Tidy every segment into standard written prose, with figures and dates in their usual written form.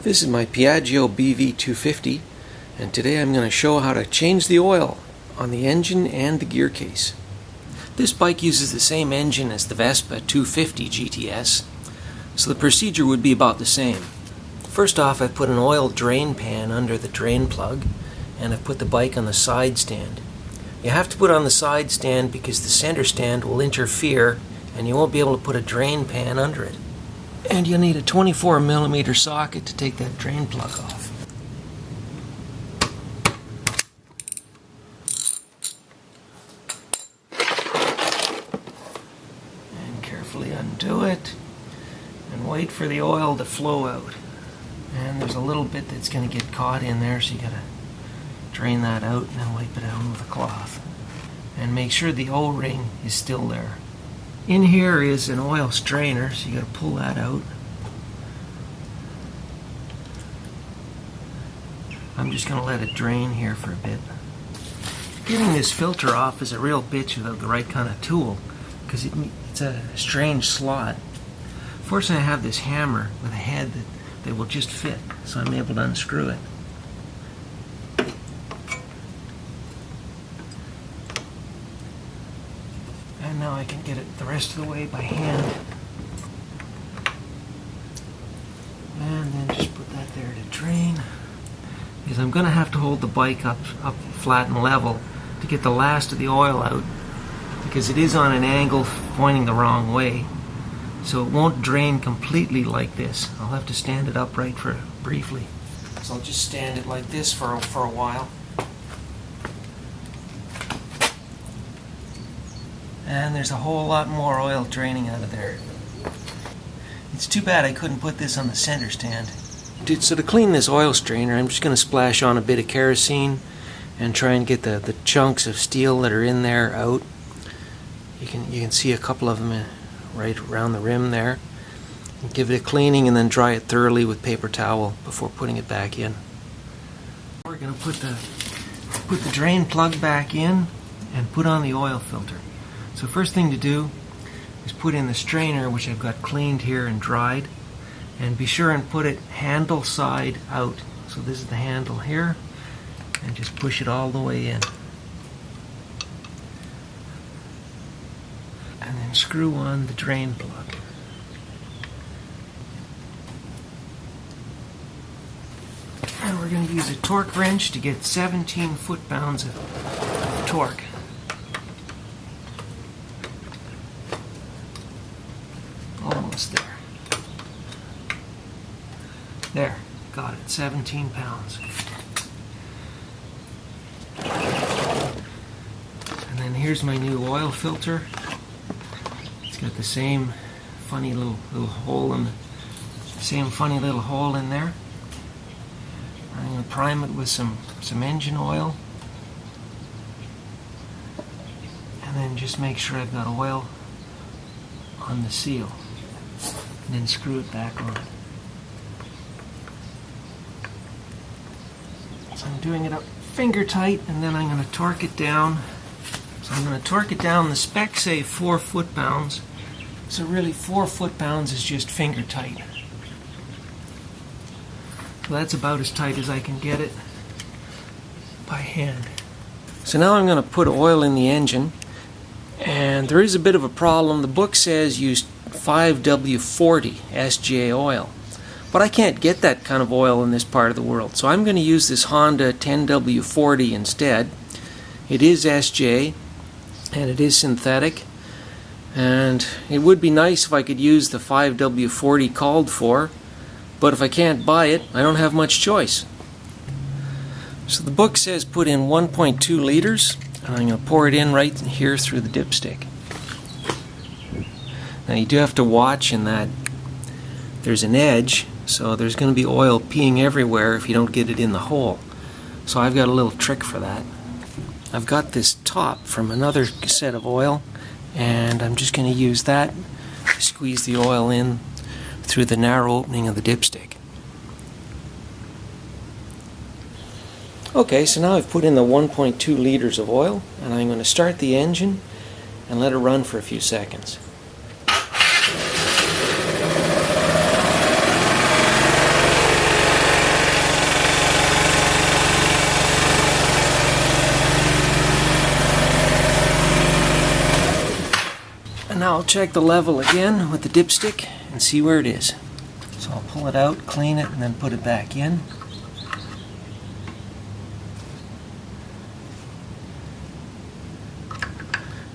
This is my Piaggio BV 250, and today I'm going to show how to change the oil on the engine and the gear case. This bike uses the same engine as the Vespa 250 GTS, so the procedure would be about the same. First off, I've put an oil drain pan under the drain plug, and I've put the bike on the side stand. You have to put it on the side stand because the center stand will interfere and you won't be able to put a drain pan under it. And you'll need a 24mm socket to take that drain plug off. And carefully undo it and wait for the oil to flow out. And there's a little bit that's going to get caught in there, so you got to drain that out and then wipe it out with a cloth. And make sure the O-ring is still there. In here is an oil strainer, so you got to pull that out. I'm just going to let it drain here for a bit. Getting this filter off is a real bitch without the right kind of tool, because it's a strange slot. Fortunately, I have this hammer with a head that will just fit, so I'm able to unscrew it. And now I can get it the rest of the way by hand. And then just put that there to drain. Because I'm going to have to hold the bike up flat and level to get the last of the oil out, because it is on an angle pointing the wrong way. So it won't drain completely like this. I'll have to stand it upright for briefly. So I'll just stand it like this for a while. And there's a whole lot more oil draining out of there. It's too bad I couldn't put this on the center stand. So to clean this oil strainer, I'm just going to splash on a bit of kerosene and try and get the chunks of steel that are in there out. You can see a couple of them right around the rim there. And give it a cleaning and then dry it thoroughly with paper towel before putting it back in. We're going to put the drain plug back in and put on the oil filter. So first thing to do is put in the strainer, which I've got cleaned here and dried, and be sure and put it handle side out. So this is the handle here, and just push it all the way in. And then screw on the drain plug. And we're going to use a torque wrench to get 17 foot-pounds of torque. Almost there. There, got it, 17 pounds. And then here's my new oil filter. It's got the same funny little hole in there. I'm going to prime it with some engine oil. And then just make sure I've got oil on the seal. And then screw it back on. So I'm doing it up finger tight, and then I'm going to torque it down. So I'm going to torque it down. The specs say 4 foot-pounds. So really 4 foot-pounds is just finger tight. So that's about as tight as I can get it by hand. So now I'm going to put oil in the engine. And there is a bit of a problem. The book says use 5W40 SJ oil. But I can't get that kind of oil in this part of the world. So I'm going to use this Honda 10W40 instead. It is SJ and it is synthetic. And it would be nice if I could use the 5W40 called for. But if I can't buy it, I don't have much choice. So the book says put in 1.2 liters. And I'm going to pour it in right here through the dipstick. Now you do have to watch in that there's an edge, so there's going to be oil peeing everywhere if you don't get it in the hole. So I've got a little trick for that. I've got this top from another set of oil, and I'm just going to use that to squeeze the oil in through the narrow opening of the dipstick. Okay, so now I've put in the 1.2 liters of oil, and I'm going to start the engine and let it run for a few seconds. I'll check the level again with the dipstick and see where it is. So I'll pull it out, clean it, and then put it back in.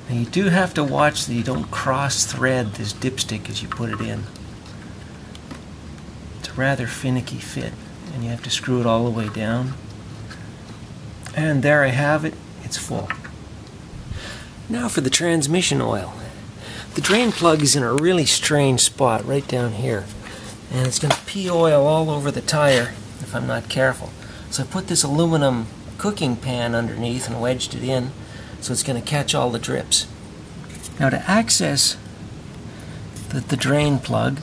Now you do have to watch that you don't cross-thread this dipstick as you put it in. It's a rather finicky fit, and you have to screw it all the way down. And there I have it, it's full. Now for the transmission oil. The drain plug is in a really strange spot right down here, and it's going to pee oil all over the tire if I'm not careful. So I put this aluminum cooking pan underneath and wedged it in, so it's going to catch all the drips. Now to access the drain plug,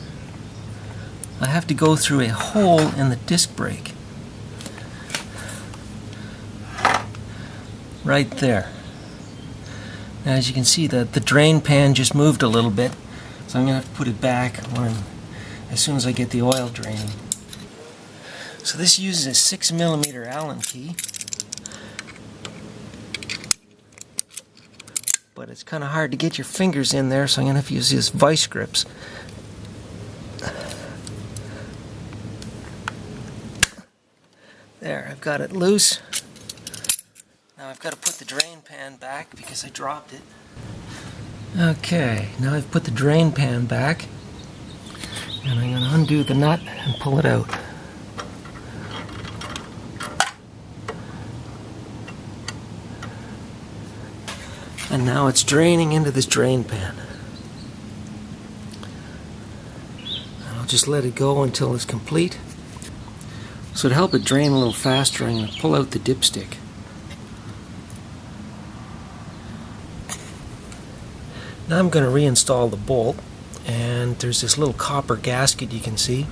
I have to go through a hole in the disc brake. Right there. Now as you can see, the drain pan just moved a little bit, so I'm going to have to put it back as soon as I get the oil draining. So this uses a 6mm Allen key, but it's kind of hard to get your fingers in there, so I'm going to have to use these vice grips. There, I've got it loose. Now I've got to put the drain pan back because I dropped it. Okay, now I've put the drain pan back, and I'm going to undo the nut and pull it out. And now it's draining into this drain pan. And I'll just let it go until it's complete. So to help it drain a little faster, I'm going to pull out the dipstick. Now I'm going to reinstall the bolt, and there's this little copper gasket you can see,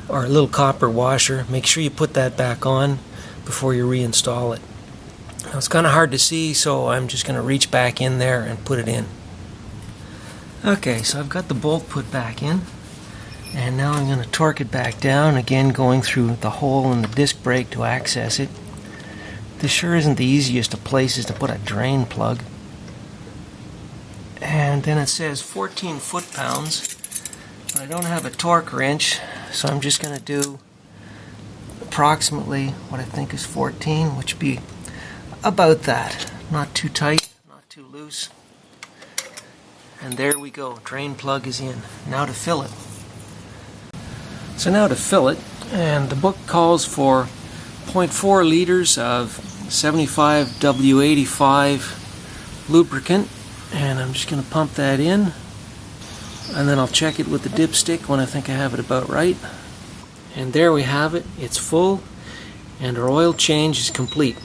or a little copper washer. Make sure you put that back on before you reinstall it. Now it's kind of hard to see, so I'm just going to reach back in there and put it in. Okay, so I've got the bolt put back in, and now I'm going to torque it back down, again going through the hole in the disc brake to access it. This sure isn't the easiest of places to put a drain plug. And then it says 14 foot-pounds, but I don't have a torque wrench, so I'm just going to do approximately what I think is 14, which would be about that. Not too tight, not too loose. And there we go, drain plug is in. Now to fill it. So now to fill it, and the book calls for 0.4 liters of 75 W85 lubricant. And I'm just going to pump that in, and then I'll check it with the dipstick when I think I have it about right. And there we have it, it's full, and our oil change is complete.